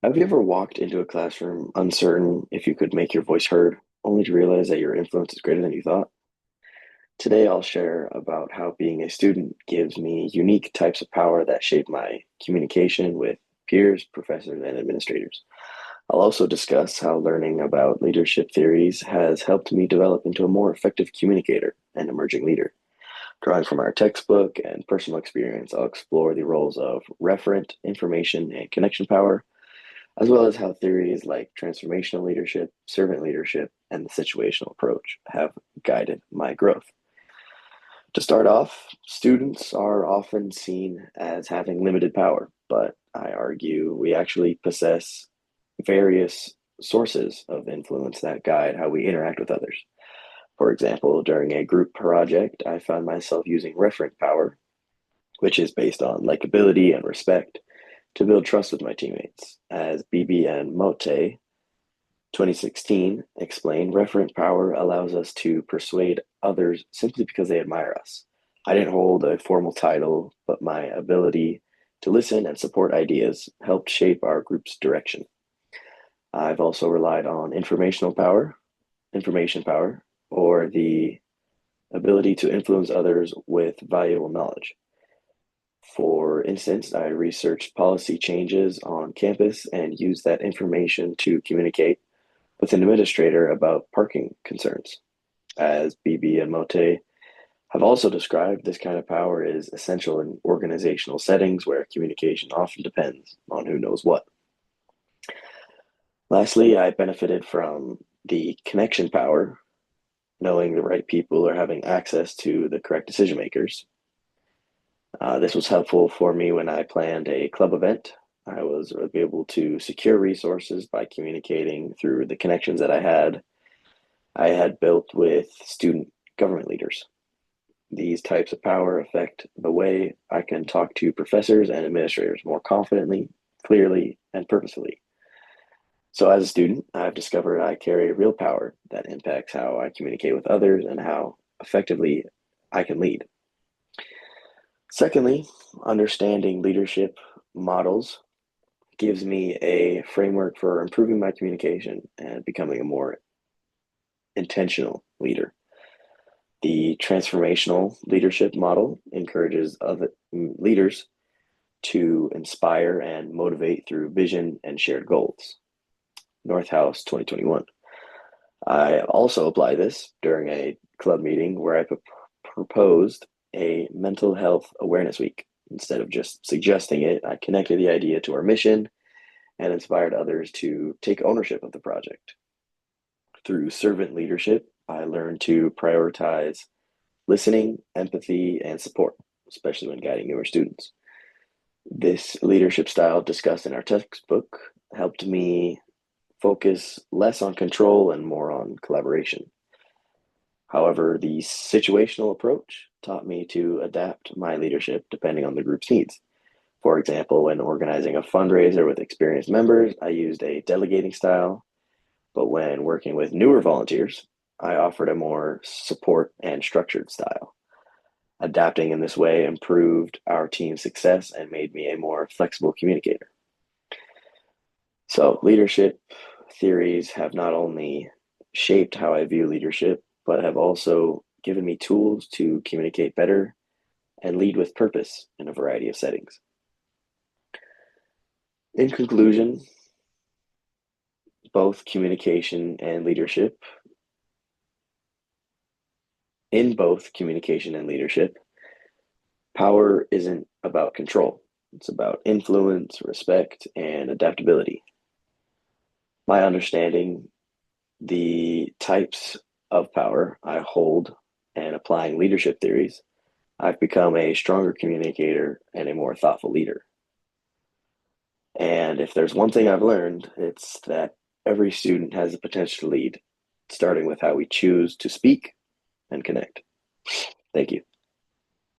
Have you ever walked into a classroom uncertain if you could make your voice heard, only to realize that your influence is greater than you thought? Today, I'll share about how being a student gives me unique types of power that shape my communication with peers, professors, and administrators. I'll also discuss how learning about leadership theories has helped me develop into a more effective communicator and emerging leader. Drawing from our textbook and personal experience, I'll explore the roles of referent, information, and connection power, as well as how theories like transformational leadership, servant leadership, and the situational approach have guided my growth. To start off, students are often seen as having limited power, but I argue we actually possess various sources of influence that guide how we interact with others. For example, during a group project, I found myself using referent power, which is based on likability and respect, to build trust with my teammates. As Bibi and Mote 2016 explained, referent power allows us to persuade others simply because they admire us. I didn't hold a formal title, but my ability to listen and support ideas helped shape our group's direction. I've also relied on information power, or the ability to influence others with valuable knowledge. For instance, I researched policy changes on campus and used that information to communicate with an administrator about parking concerns. As Bibi and Mote have also described, this kind of power is essential in organizational settings where communication often depends on who knows what. Lastly, I benefited from the connection power, knowing the right people or having access to the correct decision makers. This was helpful for me when I planned a club event. I was able to secure resources by communicating through the connections that I had built with student government leaders. These types of power affect the way I can talk to professors and administrators more confidently, clearly, and purposefully. So, as a student, I've discovered I carry real power that impacts how I communicate with others and how effectively I can lead. Secondly, understanding leadership models gives me a framework for improving my communication and becoming a more intentional leader. The transformational leadership model encourages other leaders to inspire and motivate through vision and shared goals. Northhouse 2021. I also apply this during a club meeting where I proposed a mental health awareness week. Instead of just suggesting it, I connected the idea to our mission and inspired others to take ownership of the project. Through servant leadership, I learned to prioritize listening, empathy, and support, especially when guiding newer students. This leadership style discussed in our textbook helped me focus less on control and more on collaboration. However, the situational approach taught me to adapt my leadership depending on the group's needs. For example, when organizing a fundraiser with experienced members, I used a delegating style, but when working with newer volunteers, I offered a more support and structured style. Adapting in this way improved our team's success and made me a more flexible communicator. So, leadership theories have not only shaped how I view leadership, but have also given me tools to communicate better and lead with purpose in a variety of settings. In conclusion, both communication and leadership, in both communication and leadership, power isn't about control. It's about influence, respect, and adaptability. My understanding the types of power I hold and applying leadership theories, I've become a stronger communicator and a more thoughtful leader. And if there's one thing I've learned, it's that every student has the potential to lead, starting with how we choose to speak and connect. Thank you.